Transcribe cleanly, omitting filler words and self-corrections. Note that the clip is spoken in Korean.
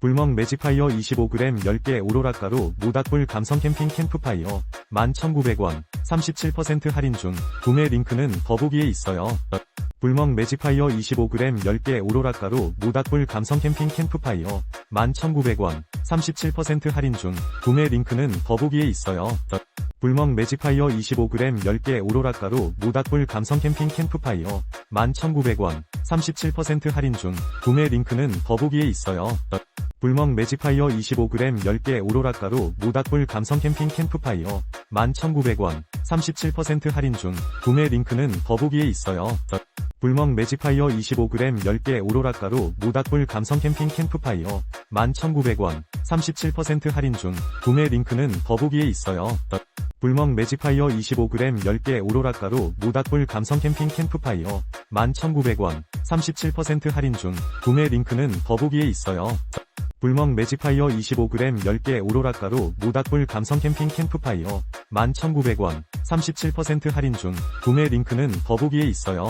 불멍 매직파이어 25g 10개 오로라 가루 모닥불 감성 캠핑 캠프파이어 11,900원 37% 할인 중 구매 링크는 더보기에 있어요. 불멍 매직파이어 25g 10개 오로라 가루 모닥불 감성 캠핑 캠프파이어 11,900원 37% 할인 중 구매 링크는 더보기에 있어요. 불멍 매직파이어 25g 10개 오로라 가루 모닥불 감성 캠핑 캠프파이어 11,900원 37% 할인 중 구매 링크는 더보기에 있어요. 불멍 매직파이어 25g 10개 오로라 가루 모닥불 감성 캠핑 캠프파이어 11,900원 37% 할인 중 구매 링크는 더보기에 있어요. 불멍 매직파이어 25g 10개 오로라 가루 모닥불 감성 캠핑 캠프파이어 11,900원 37% 할인 중 구매 링크는 더보기에 있어요. 불멍 매직파이어 25g 10개 오로라 가루 모닥불 감성 캠핑 캠프파이어 11,900원 37% 할인 중 구매 링크는 더보기에 있어요. 불멍 매직파이어 25g 10개 오로라 가루 모닥불 감성 캠핑 캠프파이어 11,900원 37% 할인 중 구매 링크는 더보기에 있어요.